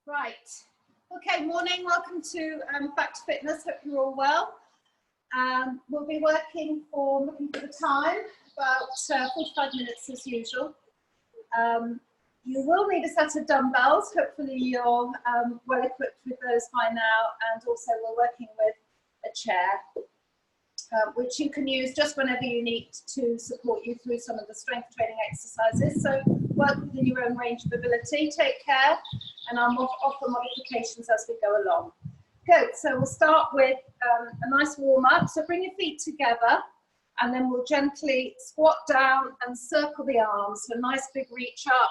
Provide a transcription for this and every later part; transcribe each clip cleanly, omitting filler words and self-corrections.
Right. Okay, morning. Welcome to Back to Fitness. Hope you're all well. We'll be working for, looking for the time, about 45 minutes as usual. You will need a set of dumbbells. Hopefully you're well equipped with those by now. And also we're working with a chair, which you can use just whenever you need to support you through some of the strength training exercises. So work within your own range of ability, take care, and I'll offer modifications as we go along. Good, so we'll start with a nice warm up. So bring your feet together and then we'll gently squat down and circle the arms. So nice big reach up.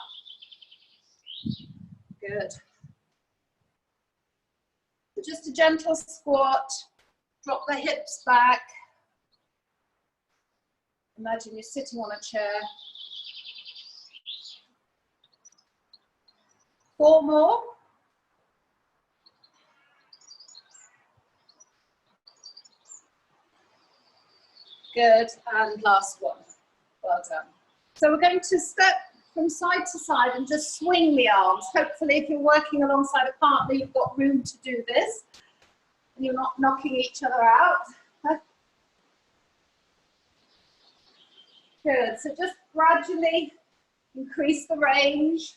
Good. So just a gentle squat, drop the hips back. Imagine you're sitting on a chair. 4 more. Good, and last one. Well done. So we're going to step from side to side and just swing the arms. Hopefully if you're working alongside a partner, you've got room to do this. And you're not knocking each other out. Good, so just gradually increase the range,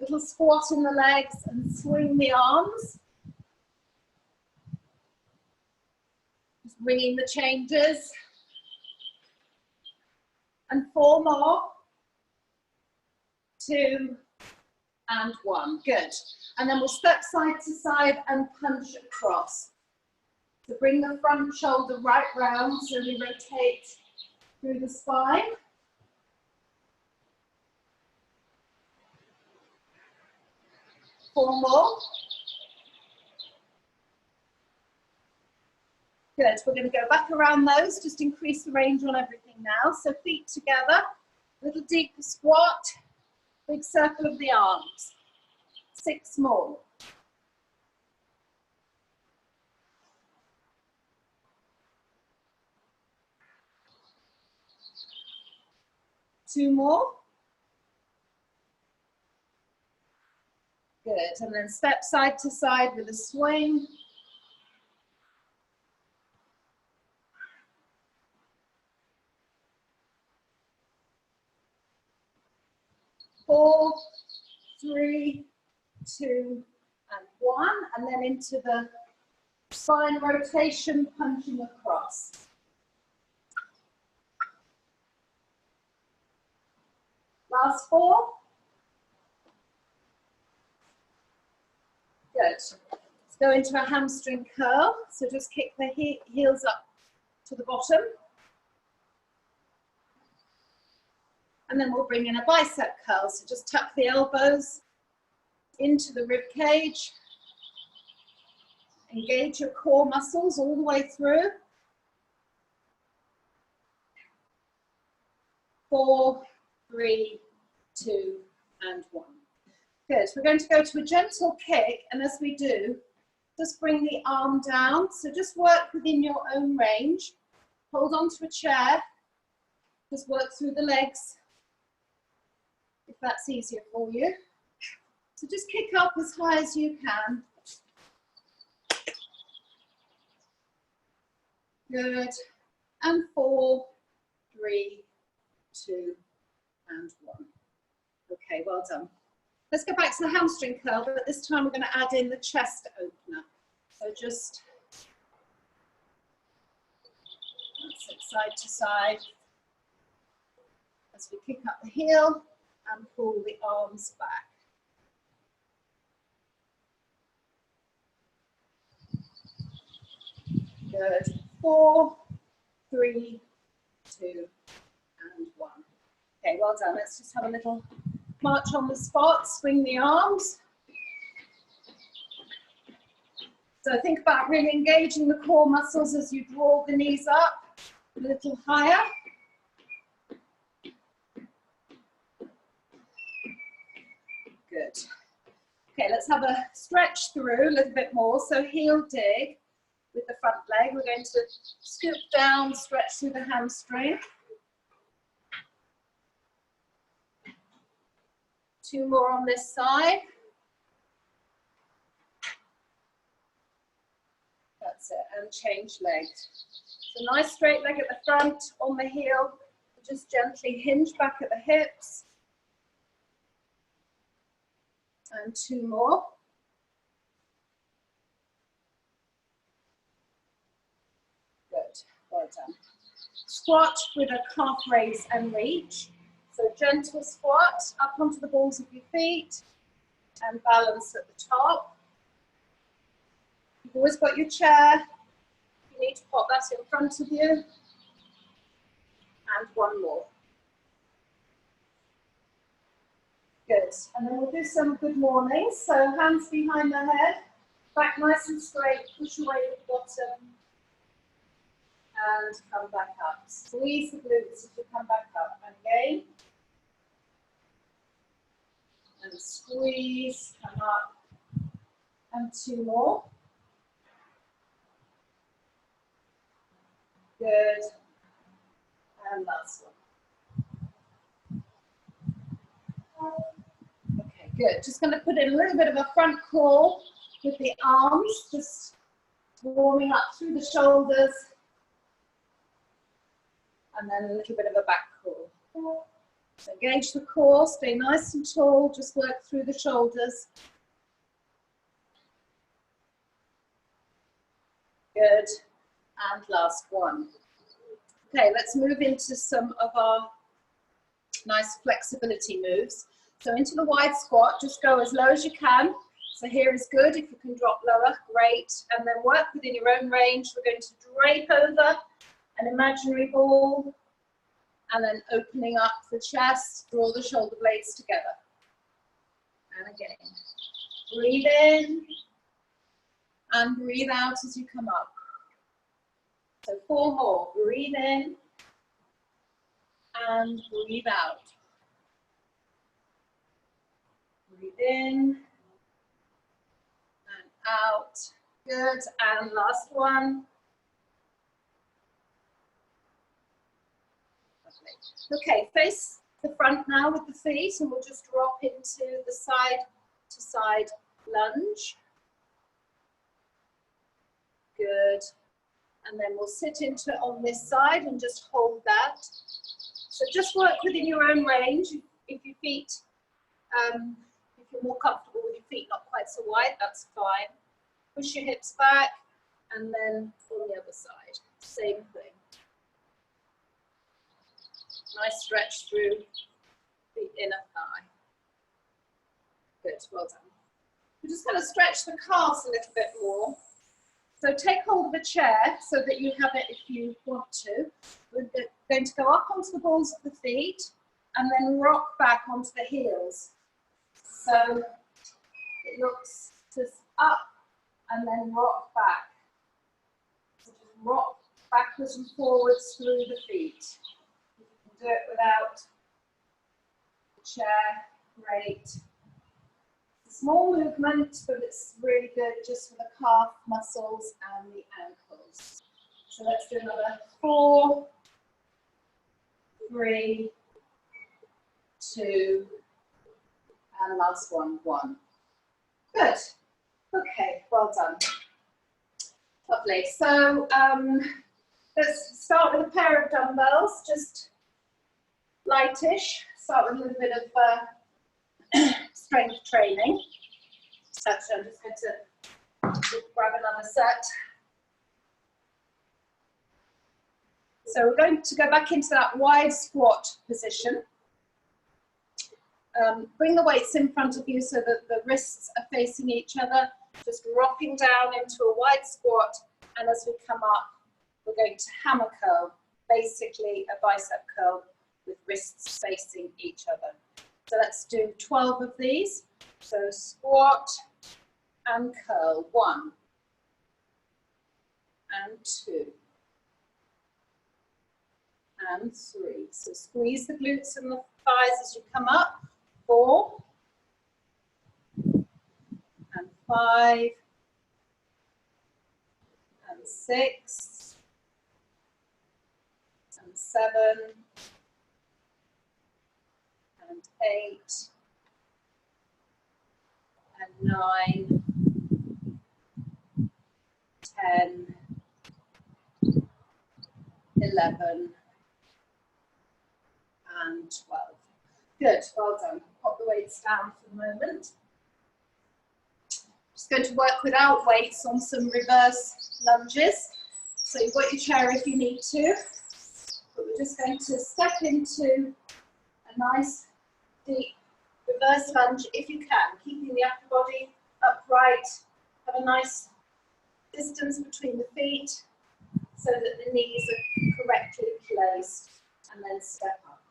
little squat in the legs and swing the arms. Just ringing the changes. And 4 more, 2 and 1, good. And then we'll step side to side and punch across. So bring the front shoulder right round so we rotate through the spine. Four more. Good, we're going to go back around those, just increase the range on everything now. So feet together, little deeper squat, big circle of the arms. 6 more. Two more. Good, and then step side to side with a swing. 4, 3, 2, and 1, and then into the spine rotation, punching across. Last 4. Good. Let's go into a hamstring curl. So just kick the heels up to the bottom. And then we'll bring in a bicep curl. So just tuck the elbows into the rib cage. Engage your core muscles all the way through. 4, 3, 2, and 1. Good, we're going to go to a gentle kick, and as we do, just bring the arm down. So just work within your own range. Hold on to a chair. Just work through the legs, if that's easier for you. So just kick up as high as you can. Good, and 4, 3, 2, and 1. Okay, well done. Let's go back to the hamstring curl, but this time we're going to add in the chest opener. So just that's it, side to side as we kick up the heel and pull the arms back. Good. 4, 3, 2, and 1. Okay, well done. Let's just have a little march on the spot, swing the arms. So think about really engaging the core muscles as you draw the knees up a little higher. Good. Okay, let's have a stretch through a little bit more. So heel dig with the front leg. We're going to scoop down, stretch through the hamstring. 2 more on this side. That's it, and change legs. So nice straight leg at the front, on the heel, just gently hinge back at the hips. And 2 more. Good, well done. Squat with a calf raise and reach. So gentle squat up onto the balls of your feet and balance at the top. You've always got your chair. You need to pop that in front of you. And 1 more. Good. And then we'll do some good mornings. So hands behind the head, back nice and straight, push away at the bottom. And come back up. Squeeze the glutes as you come back up. And again. And squeeze, come up. And 2 more. Good. And last one. Okay, good. Just going to put in a little bit of a front crawl with the arms, just warming up through the shoulders. And then a little bit of a back crawl. So engage the core, stay nice and tall, just work through the shoulders. Good. And last one. Okay, let's move into some of our nice flexibility moves. So into the wide squat, just go as low as you can. So here is good. If you can drop lower, great. And then work within your own range. We're going to drape over an imaginary ball. And then opening up the chest, draw the shoulder blades together. And again, breathe in and breathe out as you come up. So 4 more, breathe in and breathe out. Breathe in and out. Good, and last one. Okay, face the front now with the feet, and we'll just drop into the side to side lunge. Good. And then we'll sit into it on this side and just hold that. So just work within your own range. If your feet, if you're more comfortable with your feet not quite so wide, that's fine. Push your hips back, and then on the other side, same thing. Nice stretch through the inner thigh. Good, well done. We're just going to stretch the calves a little bit more. So take hold of a chair so that you have it if you want to. We're going to go up onto the balls of the feet and then rock back onto the heels. So it looks just up and then rock back. So just rock backwards and forwards through the feet. Do it without the chair, great. It's a small movement, but it's really good just for the calf muscles and the ankles. So let's do another 4, 3, 2, and last one, 1. Good. Okay, well done. Lovely. So let's start with a pair of dumbbells, just lightish. Start with a little bit of strength training. Actually, I'm just going to grab another set. So we're going to go back into that wide squat position. Bring the weights in front of you so that the wrists are facing each other. Just dropping down into a wide squat, and as we come up, we're going to hammer curl, basically a bicep curl with wrists facing each other. So let's do 12 of these. So squat and curl, 1 and 2 and 3. So squeeze the glutes and the thighs as you come up, 4 and 5 and 6 and 7 and 8 and 9, 10 11 and 12. Good, well done. Pop the weights down for the moment. Just going to work without weights on some reverse lunges. So you've got your chair if you need to, but we're just going to step into a nice deep reverse lunge if you can, keeping the upper body upright. Have a nice distance between the feet so that the knees are correctly placed, and then step up.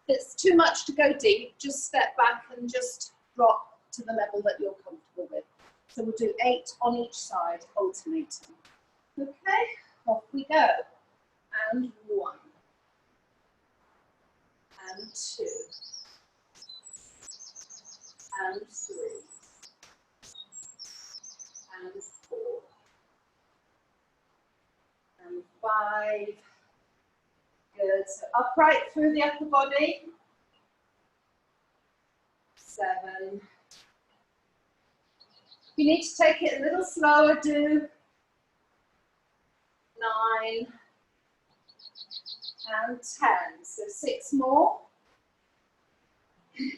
If it's too much to go deep, just step back and just drop to the level that you're comfortable with. So we'll do 8 on each side, alternating. Okay, off we go. And 1. And 2. And 3. And 4. And 5. Good. So upright through the upper body. 7. If you need to take it a little slower, do 9 and 10. So 6 more. And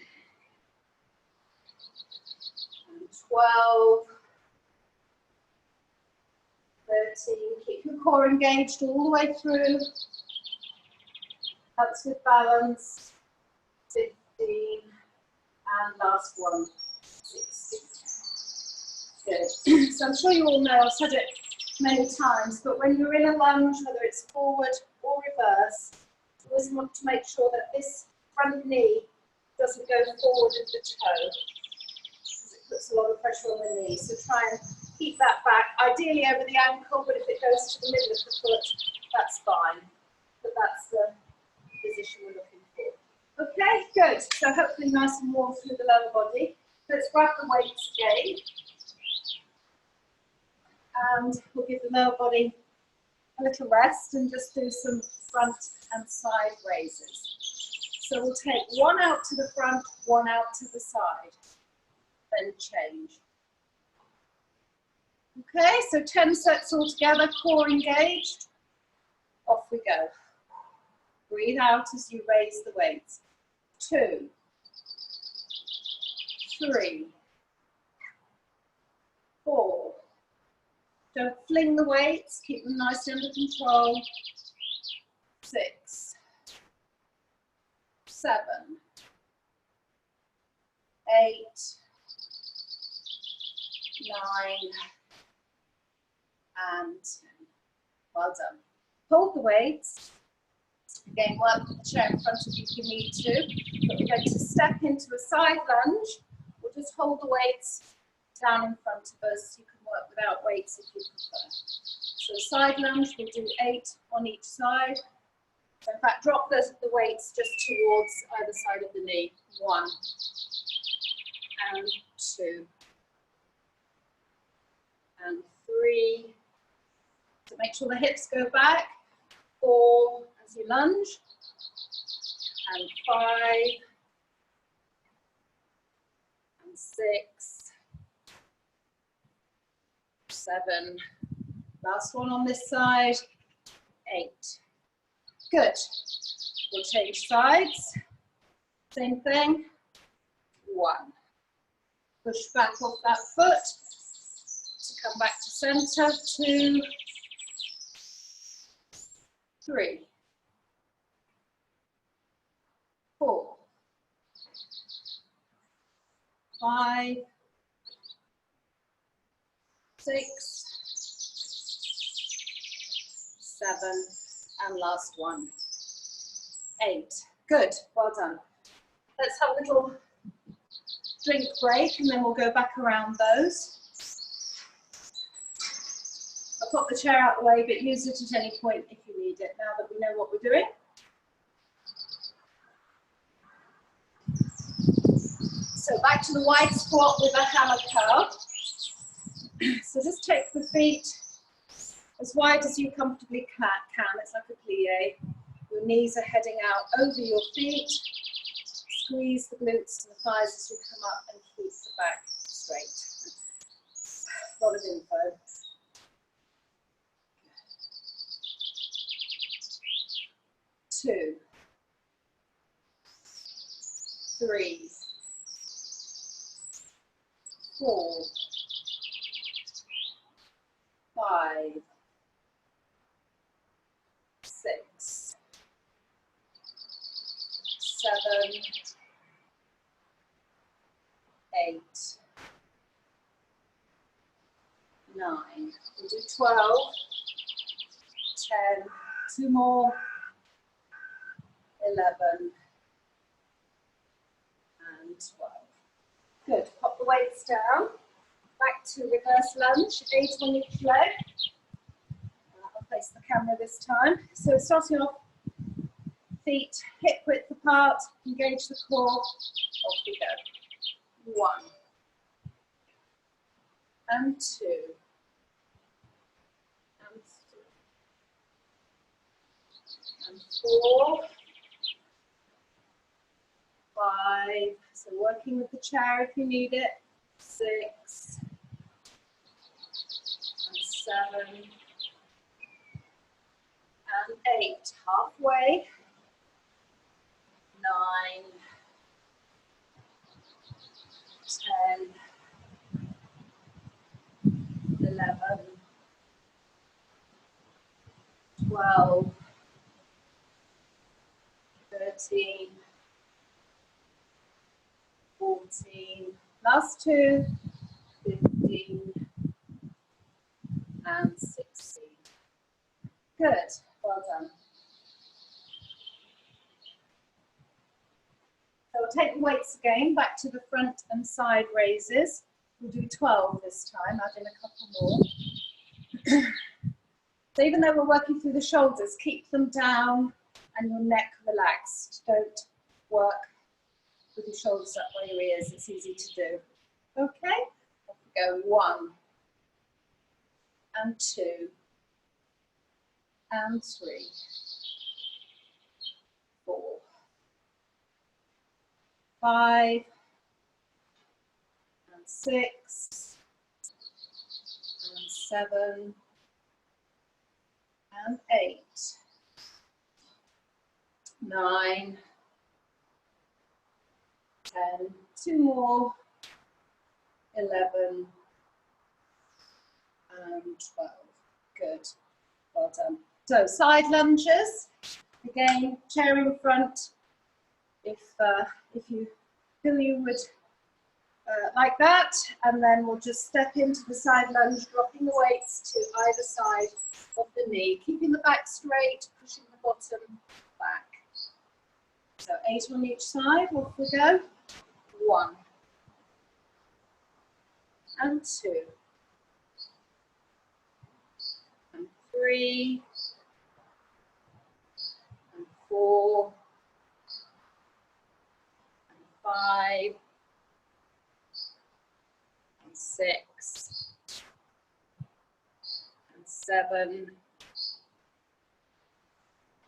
12. 13. Keep your core engaged all the way through. Helps with balance. 15. And last one. 16. Good. So I'm sure you all know, I've said it many times, but when you're in a lunge, whether it's forward or reverse, you always want to make sure that this front knee doesn't go forward with the toe, because it puts a lot of pressure on the knee. So try and keep that back, ideally over the ankle, but if it goes to the middle of the foot, that's fine. But that's the position we're looking for. Okay, good. So hopefully nice and warm through the lower body. Let's grab the weights again. And we'll give the lower body a little rest and just do some front and side raises. So we'll take 1 out to the front, 1 out to the side, then change. Okay, so 10 sets all together, core engaged. Off we go. Breathe out as you raise the weights. 2, 3, 4. Don't fling the weights, keep them nicely under control. 6, 7, 8, 9, and 10. Well done. Hold the weights. Again, work with the chair in front of you if you need to. But we're going to step into a side lunge. We'll just hold the weights down in front of us. You can work without weights if you prefer. So side lunge, we'll do 8 on each side. So in fact, drop the weights just towards either side of the knee. 1 and 2 and 3. So make sure the hips go back. 4 as you lunge. And 5 and 6. 7. Last one on this side. 8. Good. We'll change sides. Same thing. 1. Push back off that foot to come back to center. 2, 3, 4, 5, 6, 7, and last one. 8. Good, well done. Let's have a little drink break and then we'll go back around those. I'll pop the chair out of the way, but use it at any point if you need it, now that we know what we're doing. So back to the wide squat with a hammer curl. So just take the feet as wide as you comfortably can. It's like a plie. Your knees are heading out over your feet. Squeeze the glutes and the thighs as you come up and keep the back straight. A lot of info. 2, 3, 4, 5, 6, 7, 8, 9. We'll do 12, 10, 2 more, 11, and 12. Good. Pop the weights down. Back to reverse lunge, 8 on each leg. I'll face the camera this time. So starting off, feet hip width apart, engage the core. Off we go. 1 and 2 and 3 and 4, 5. So working with the chair if you need it. 6 and 7 and 8. Halfway. 9, 10, 11, 12, 13, 14, last 2, 15, and 16. Good, well done. So we'll take the weights again, back to the front and side raises. We'll do 12 this time, add in a couple more. So even though we're working through the shoulders, keep them down and your neck relaxed. Don't work with your shoulders up by your ears, it's easy to do. Okay, off we go. 1 and 2 and 3, 4, 5 and 6 and 7 and 8, 9, 10, 2 more, 11 and 12. Good, well done. So side lunges, again, chair in front. If you feel you would like that, and then we'll just step into the side lunge, dropping the weights to either side of the knee, keeping the back straight, pushing the bottom back. So 8 on each side, off we go. 1 and 2 and 3 and 4 and 5 and 6 and 7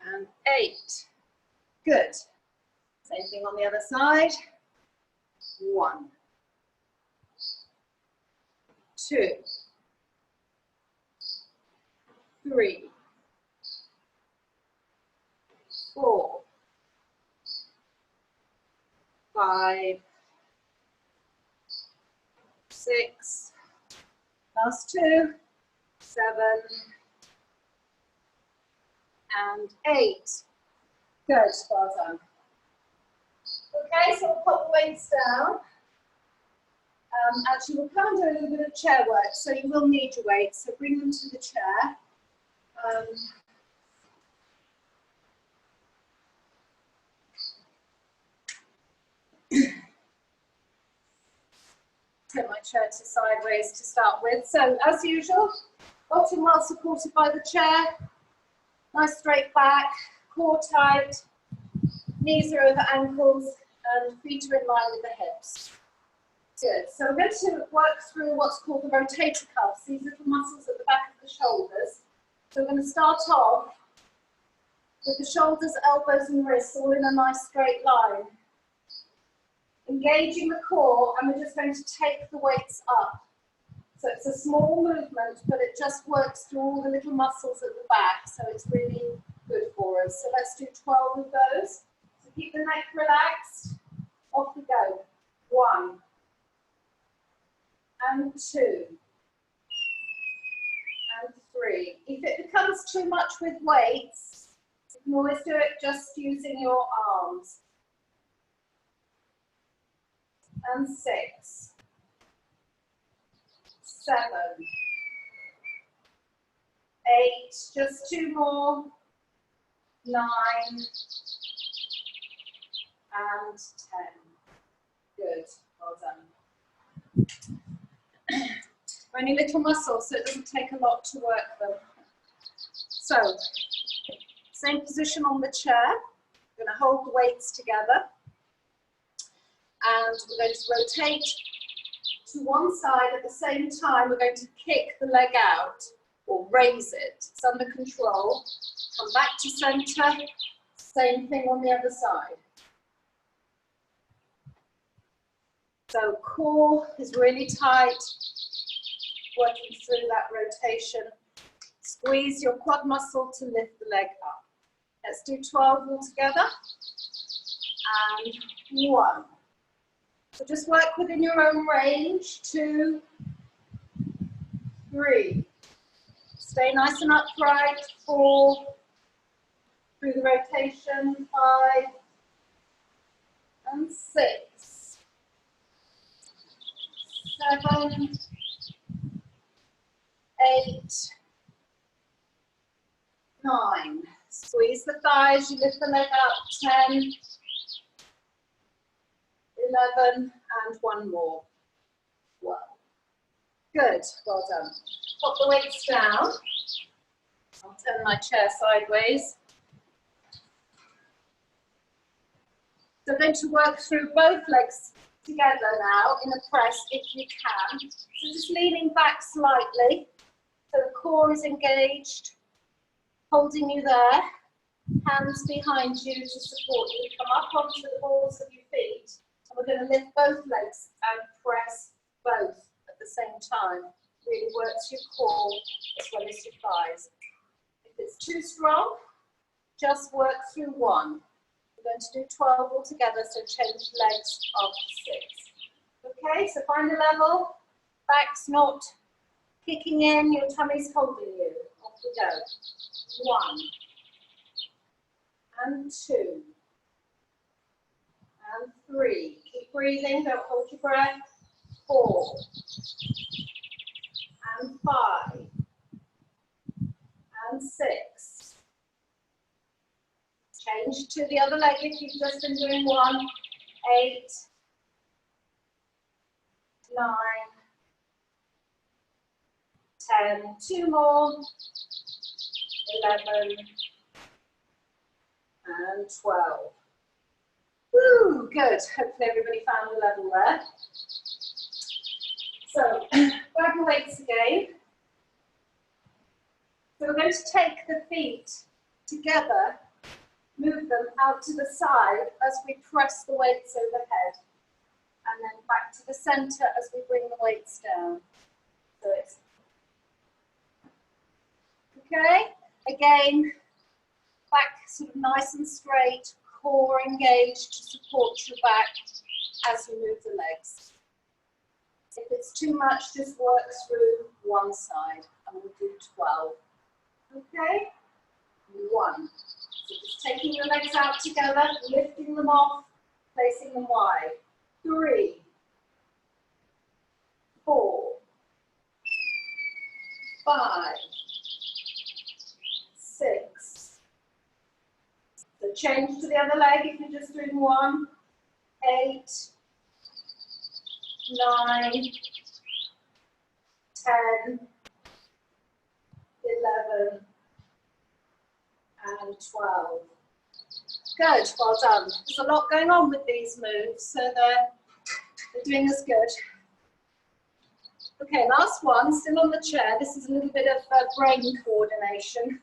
and 8. Good. Same thing on the other side. 1, 2, 3, 4, 5, 6, last 2, 7, and 8. Good, well done. Okay, so we'll pop the weights down. Actually, we'll come and do a little bit of chair work, so you will need your weights, so bring them to the chair. Take my chair to sideways to start with. So, as usual, bottom well supported by the chair, nice straight back, core tight, knees are over ankles, and feet are in line with the hips. Good. So we're going to work through what's called the rotator cuffs, these little muscles at the back of the shoulders. So we're going to start off with the shoulders, elbows and wrists all in a nice straight line. Engaging the core, and we're just going to take the weights up. So it's a small movement, but it just works through all the little muscles at the back, so it's really good for for us. So let's do 12 of those. So keep the neck relaxed. Off we go. 1 and 2 and 3. If it becomes too much with weights, you can always do it just using your arms. And 6, 7, 8, just 2 more, 9, and 10. Good, well done. Only little muscles, so it doesn't take a lot to work them. So, same position on the chair. We're going to hold the weights together. And we're going to rotate to one side at the same time. We're going to kick the leg out or raise it. It's under control. Come back to center. Same thing on the other side. So core is really tight. Working through that rotation. Squeeze your quad muscle to lift the leg up. Let's do 12 all together. And 1. So just work within your own range. 2, 3. Stay nice and upright. 4. Through the rotation. 5. And 6. 7. 8. 9. Squeeze the thighs. You lift the leg up. 10. 11 and 1 more. 12. Good, well done. Pop the weights down. I'll turn my chair sideways. So I'm going to work through both legs together now in a press if you can. So just leaning back slightly so the core is engaged, holding you there. Hands behind you to support you. Come up onto the balls of your feet. We're going to lift both legs and press both at the same time. Really works your core as well as your thighs. If it's too strong, just work through 1. We're going to do 12 all together, so change legs after 6. Okay, so find a level. Back's not kicking in, your tummy's holding you. Off we go. 1 and 2. And 3. Keep breathing, don't hold your breath. 4. And 5. And 6. Change to the other leg if you've just been doing 1. 8. 9. 10. 2 more. 11. And 12. Woo, good. Hopefully everybody found a level there. So, grab your weights again. So we're going to take the feet together, move them out to the side as we press the weights overhead. And then back to the center as we bring the weights down. So it's okay. Again, back sort of nice and straight. Core engaged to support your back as you move the legs. If it's too much, just work through one side and we'll do 12. Okay? 1. So just taking your legs out together, lifting them off, placing them wide. 3, 4, 5, 6. So change to the other leg if you're just doing 1. 8, 9, 10, 11, and 12. Good, well done. There's a lot going on with these moves, so they're doing us good. Okay, last one, still on the chair. This is a little bit of brain coordination.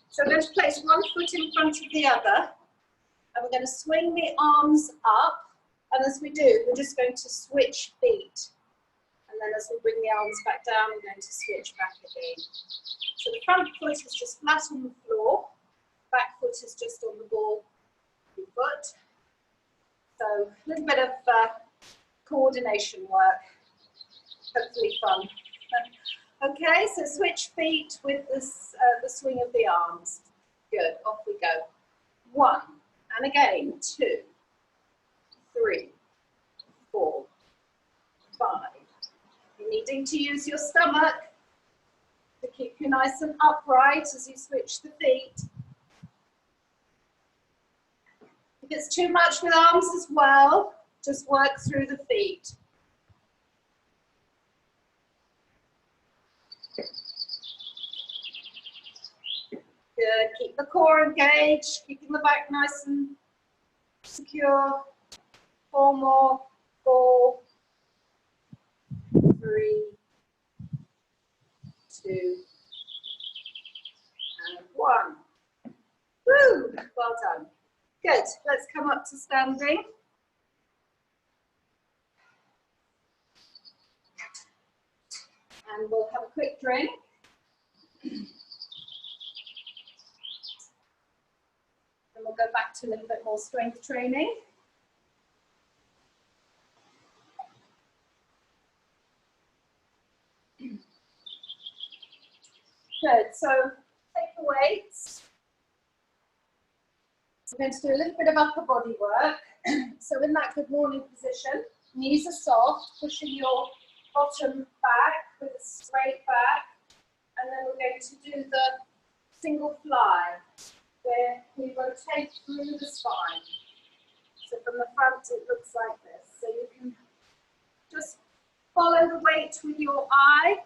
So we're going to place one foot in front of the other, and we're going to swing the arms up, and as we do, we're just going to switch feet. And And then as we bring the arms back down, we're going to switch back again. So the front foot is just flat on the floor, back foot is just on the ball foot. So a little bit of coordination work, hopefully fun. Okay, so switch feet with this, the swing of the arms. Good, off we go. 1, and again, 2, 3, 4, 5. You're needing to use your stomach to keep you nice and upright as you switch the feet. If it's too much with arms as well, just work through the feet. Good, keep the core engaged, keeping the back nice and secure. 4 more, 4, 3, 2, and 1. Woo, well done. Good, let's come up to standing. And we'll have a quick drink. And we'll go back to a little bit more strength training. Good, so take the weights. We're going to do a little bit of upper body work. So in that good morning position, knees are soft, pushing your bottom back with a straight back. And then we're going to do the single fly, where we rotate through the spine. So from the front it looks like this. So you can just follow the weight with your eye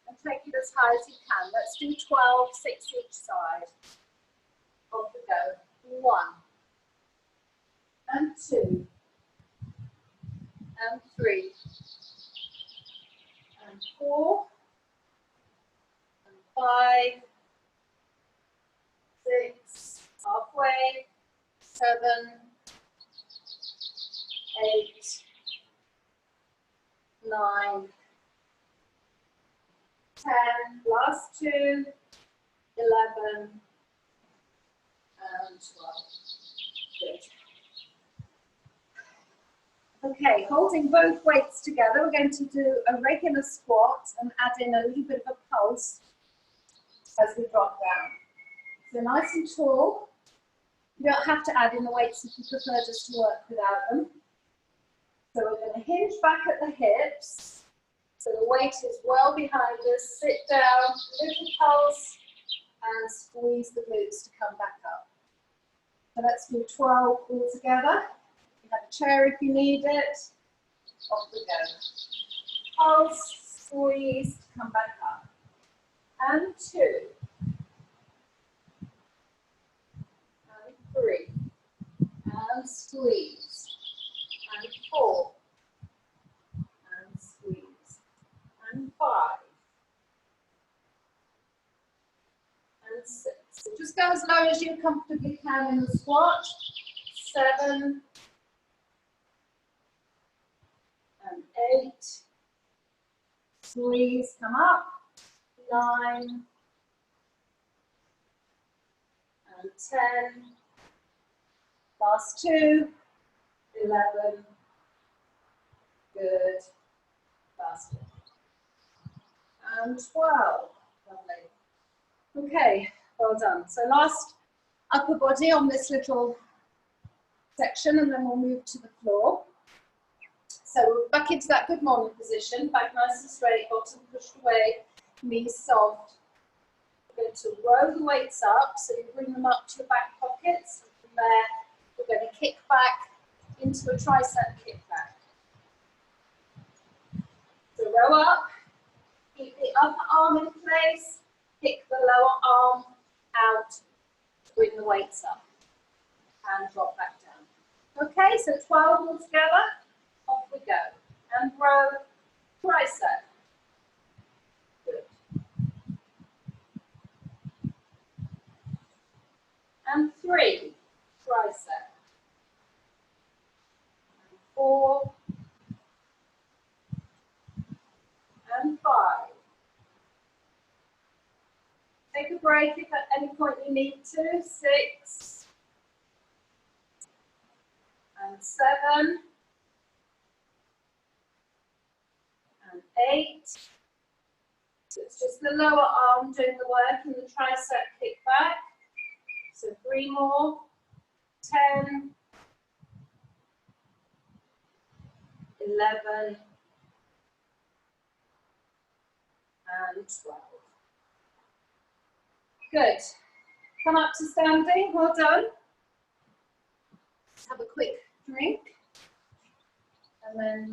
and take it as high as you can. Let's do 12, 6 each side. Off we go. 1, and 2, and 3, and 4, and 5, 6, halfway, 7, 8, 9, 10, last 2, 11, and 12. Good. Okay, holding both weights together, we're going to do a regular squat and add in a little bit of a pulse as we drop down. So nice and tall. You don't have to add in the weights if you prefer just to work without them. So we're going to hinge back at the hips. So the weight is well behind us. Sit down, little pulse, and squeeze the glutes to come back up. So let's do 12 all together. You have a chair if you need it. Off we go. Pulse, squeeze, to come back up. And 2. And 3. And squeeze. And 4. And squeeze. And 5. And 6. So just go as low as you comfortably can in the squat. 7. And 8. Squeeze, come up. 9. And 10. Last 2. 11. Good. Last 1. And 12. Lovely. Okay, well done. So last upper body on this little section, and then we'll move to the floor. So we're back into that good morning position, back nice and straight, bottom pushed away, knees soft. We're going to row the weights up, so you bring them up to your back pockets, and from there we're going to kick back into a tricep kickback. So row up, keep the upper arm in place, kick the lower arm out, bring the weights up, and drop back down. Okay, so 12 all together, off we go. And row, tricep. Good. And 3, tricep. And 4. break if at any point you need to. 6 and 7 and 8. So it's just the lower arm doing the work in the tricep kickback. So 3 more. 10, 11, and 12. Good. Come up to standing. Well done. Let's have a quick drink. And then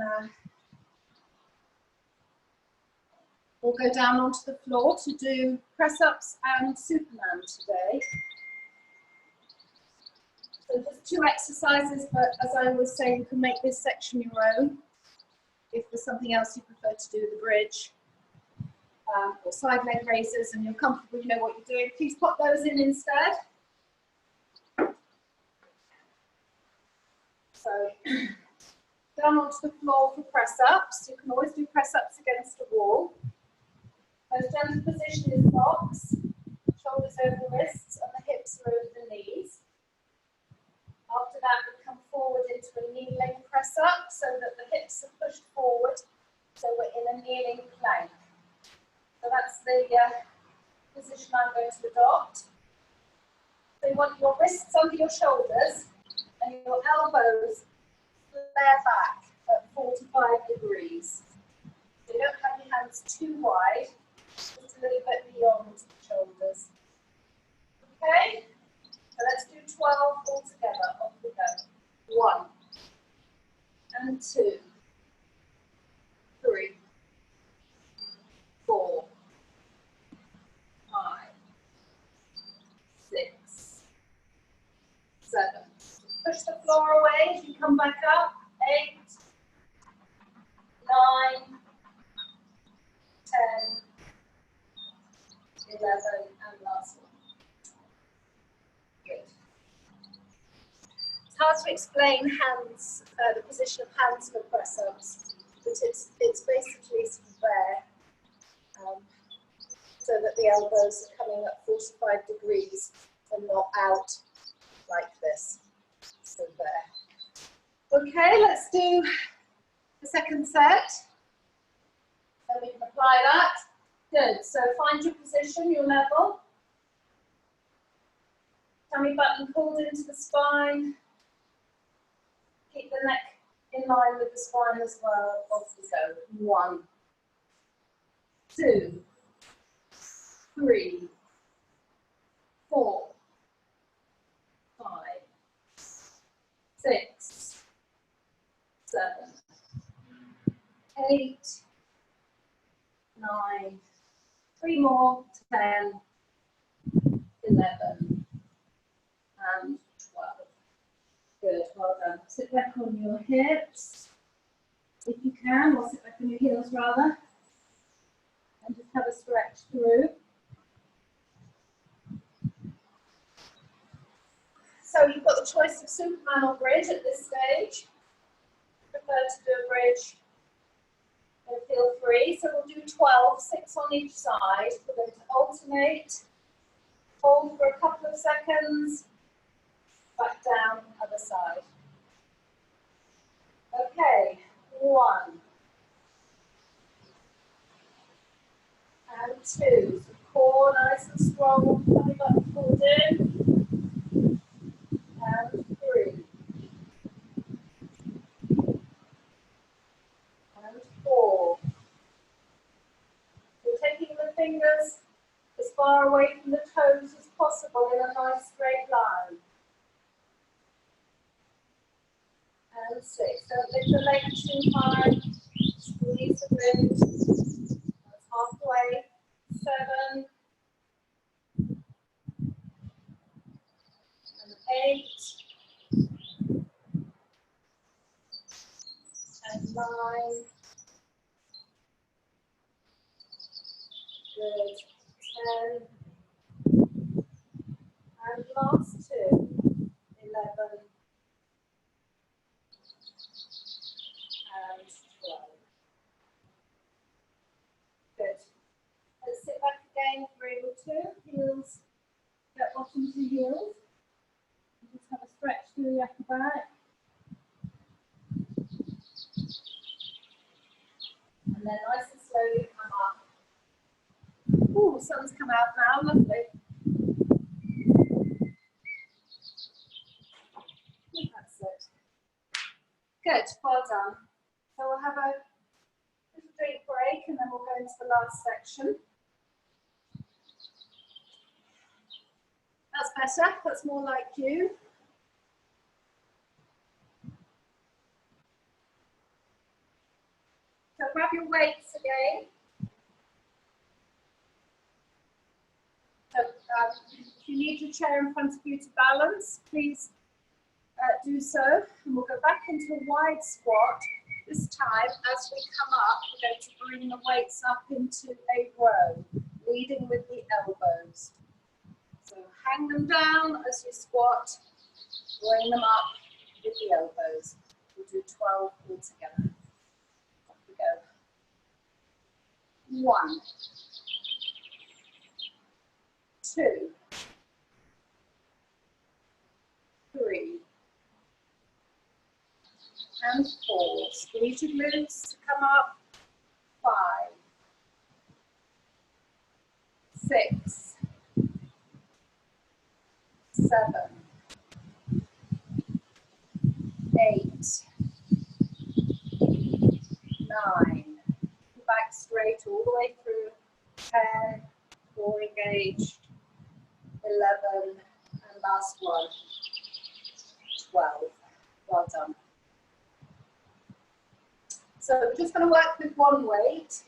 we'll go down onto the floor to do press-ups and Superman today. So just 2 exercises, but as I always say, you can make this section your own. If there's something else you prefer to do, the bridge or side leg raises, and you're comfortable, you know what you're doing, please pop those in instead. So down onto the floor for press-ups. You can always do press-ups against a wall. Most gentle position is box, shoulders over the wrists and the hips are over the knees. After that, we come forward into a knee length press up so that the hips are pushed forward, so we're in a kneeling plank. So that's the position I'm going to adopt. So you want your wrists under your shoulders and your elbows flare back at 45 degrees. So you don't have your hands too wide, just a little bit beyond the shoulders. Okay? So let's do 12 all together. Off we go. 1 and 2, 3, 4, 5, 6, 7. Push the floor away as you come back up. 8, 9, 10, 11, and last one. Good. It's hard to explain hands, the position of hands for press-ups, but it's basically there, so that the elbows are coming up 45 degrees and not out like this. So there. Okay, let's do the second set. So we can apply that. Good. So find your position, your level. Tummy button pulled into the spine. Keep the neck in line with the spine as well. Off we go. 1, 2, 3, 4, 5, 6, 7, 8, 9, 3 more, 10, 11, and 12. Good, well done. Sit back on your hips, if you can, or sit back on your heels rather, and just have a stretch through. So you've got the choice of Superman or bridge at this stage. Prefer to do a bridge, then feel free. So we'll do 12, 6 on each side. We're going to alternate, hold for a couple of seconds, back down, other side. Okay, 1 and 2. So core nice and strong, tummy button pulled in. And 3. And 4. We're taking the fingers as far away from the toes as possible in a nice straight line. And 6. Don't lift the leg too high. Squeeze the ribs. That's halfway. 7. And 8. And 9. Good. 10. And last 2. 11. And 12. Good. Let's sit back again, 3 or 2, heels into the heels. Just have a stretch through the upper back. And then nice and slowly come up. Ooh, sun's come out now, lovely. That's it. Good, well done. So we'll have a little drink break and then we'll go into the last section. That's better, that's more like you. So grab your weights again. So if you need your chair in front of you to balance, please do so. And we'll go back into a wide squat. This time, as we come up, we're going to bring the weights up into a row, leading with the elbows. So hang them down as you squat, bring them up with the elbows. We'll do 12 altogether. Off we go. 1, 2, 3, and 4. Squeeze your glutes to come up. 5, 6, 7, 8, 9. Back straight all the way through. 10, 4 engaged. 11, and last one. 12. Well done. So we're just going to work with one weight.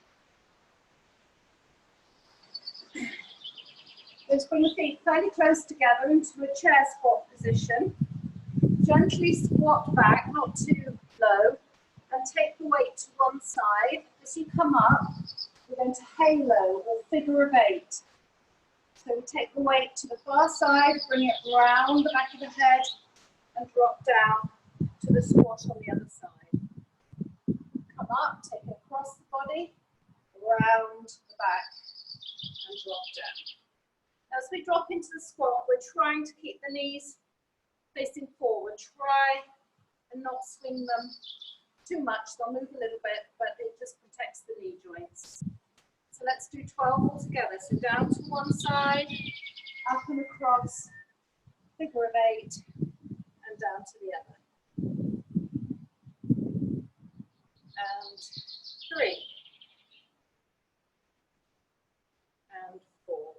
Let's bring the feet fairly close together into a chair squat position. Gently squat back, not too low, and take the weight to one side. As you come up, we're going to halo or figure of 8. So we take the weight to the far side, bring it round the back of the head, and drop down to the squat on the other side. Come up, take it across the body, round the back, and drop down. As we drop into the squat, we're trying to keep the knees facing forward. Try and not swing them too much. They'll move a little bit, but it just protects the knee joints. So let's do 12 altogether. So down to one side, up and across, figure of 8, and down to the other. And 3. And 4.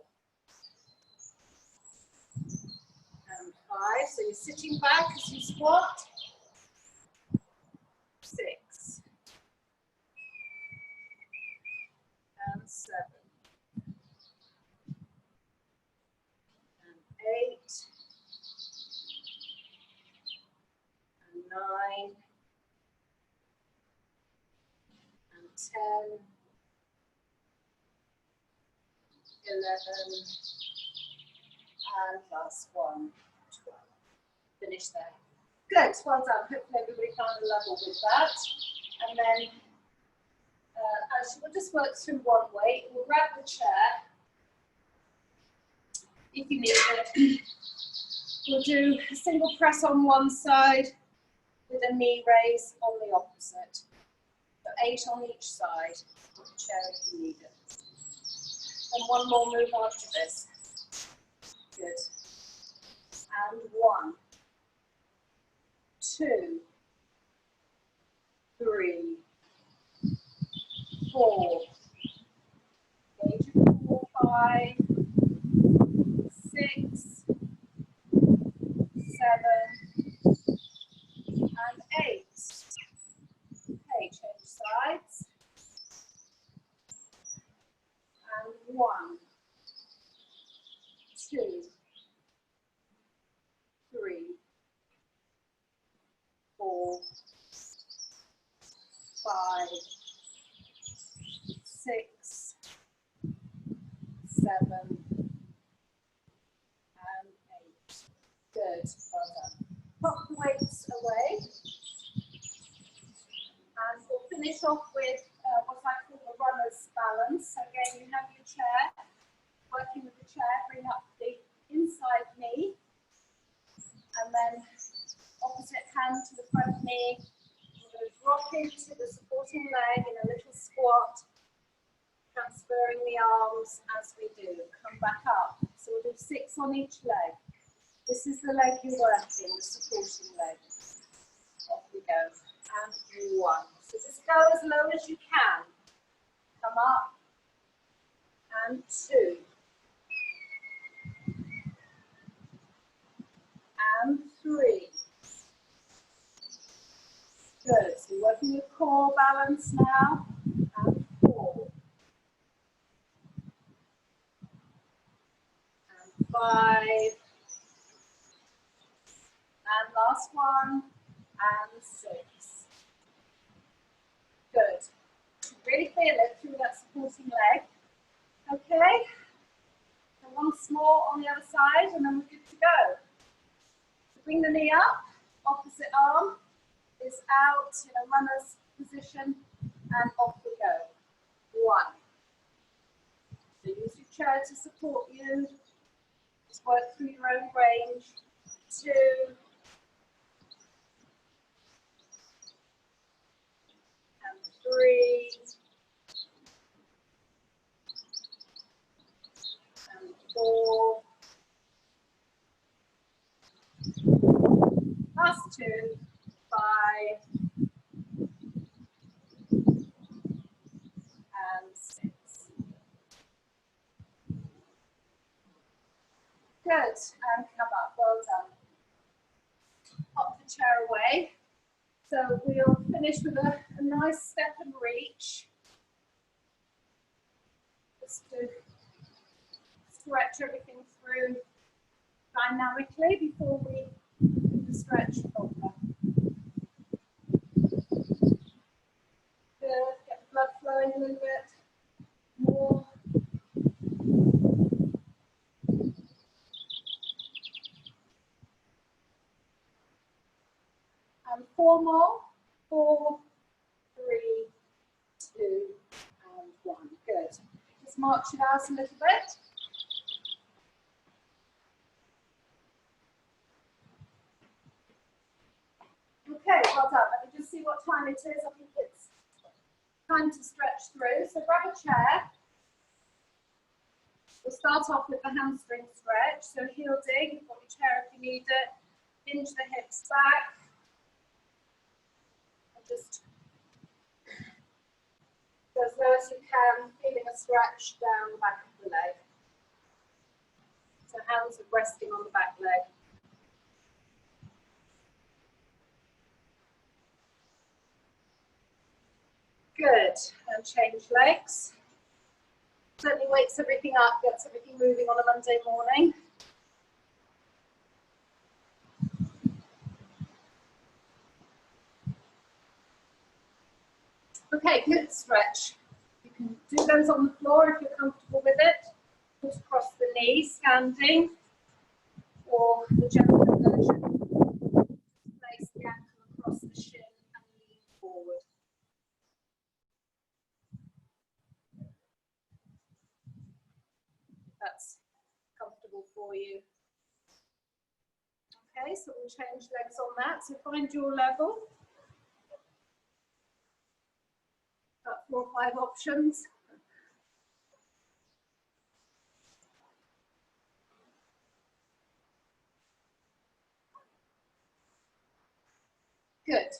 And 5. So you're sitting back as you squat. 6. And 7. And 8. And 9. And 10. 11. And last one, 12. Finish there. Good, well done. Hopefully everybody found a level with that. And then, actually, we'll just work through one weight. We'll grab the chair, if you need it. We'll do a single press on one side with a knee raise on the opposite. So 8 on each side of the chair if you need it. And one more move after this. Good. And 1, 2, 3, 4, engage your core, 5, 6, 7, and 8. Okay, change sides. And 1, 2, 3, 4, 5, 6, 7, and 8. Good, well done. Pop the weights away. And we'll finish off with what I call the runner's balance. Again, you have your chair, working with the chair, bring up the inside inside knee. And then opposite hand to the front knee. We're going to drop into the supporting leg in a little squat, transferring the arms as we do. Come back up. So we'll do 6 on each leg. This is the leg you're working, the supporting leg. Off we go. And 1. So just go as low as you can. Come up. And 2. And 3. Good. So you're working your core balance now. And 4. And 5. And last one. And 6. Good. Really feel it through that supporting leg. Okay. So once more on the other side, and then we're good to go. So bring the knee up, opposite arm is out in a runner's position, and off we go. 1. So use your chair to support you. Just work through your own range. 2. And 3. And 4. Last 2. 5. And 6. Good, and come up, well done. Pop the chair away. So we'll finish with a nice step and reach. Just to stretch everything through dynamically before we do the stretch proper. Good, get the blood flowing a little bit more. And 4 more. 4, 3, 2, and 1. Good. Just march it out a little bit. Okay, well done. Let me just see what time it is. I think it's time to stretch through. So grab a chair. We'll start off with the hamstring stretch. So heel dig, you've got your chair if you need it. Hinge the hips back. And just go as low as you can, feeling a stretch down the back of the leg. So hands are resting on the back leg. Good, and change legs. Certainly wakes everything up, gets everything moving on a Monday morning. Okay, good stretch. You can do those on the floor if you're comfortable with it. Put across the knee, standing, or the gentle version. Place the ankle across the shin and lean forward. That's comfortable for you. Okay, so we'll change legs on that. So find your level. About 4 or 5 options. Good.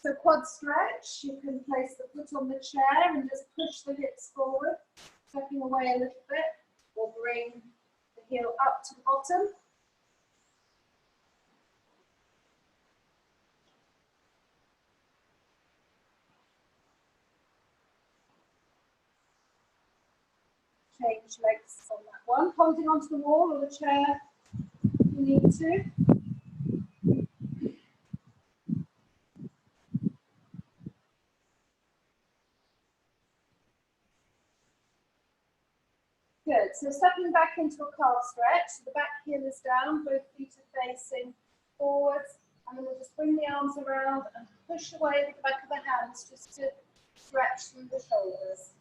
So quad stretch, you can place the foot on the chair and just push the hips forward, stepping away a little bit, or bring the heel up to the bottom. Change legs on that one, holding onto the wall or the chair if you need to. Good, so stepping back into a calf stretch, so the back heel is down, both feet are facing forwards, and then we'll just bring the arms around and push away with the back of the hands just to stretch through the shoulders.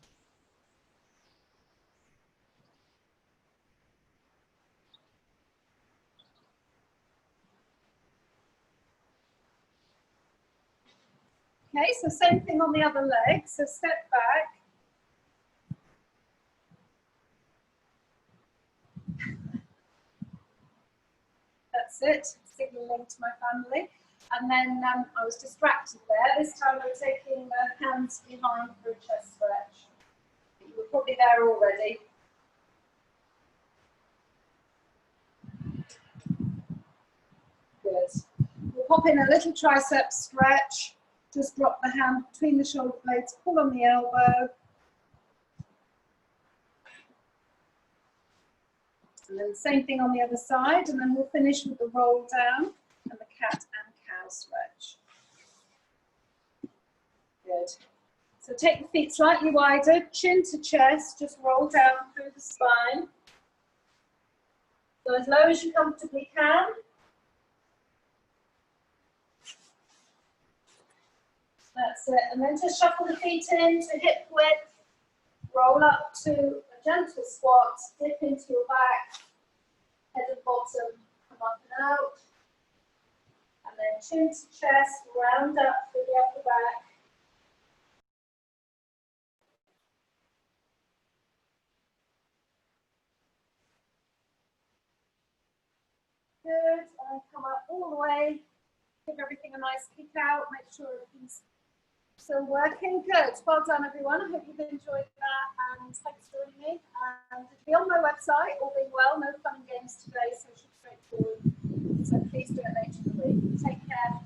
Okay, so same thing on the other leg. So step back. That's it, signaling to my family. And then I was distracted there. This time I'm taking the hands behind for a chest stretch. You were probably there already. Good. We'll pop in a little tricep stretch. Just drop the hand between the shoulder blades, pull on the elbow. And then same thing on the other side, and then we'll finish with the roll down and the cat and cow stretch. Good. So take the feet slightly wider, chin to chest, just roll down through the spine. So as low as you comfortably can. That's it. And then just shuffle the feet in to hip width, roll up to a gentle squat, dip into your back, head and bottom, come up and out. And then chin to chest, round up through the upper back. Good, and come up all the way. Give everything a nice kick out. Make sure everything's still working. Good. Well done, everyone. I hope you've enjoyed that, and thanks for joining me. And it'll be on my website, all being well. No fun and games today, so it should be straightforward. So please do it later in the week. Take care.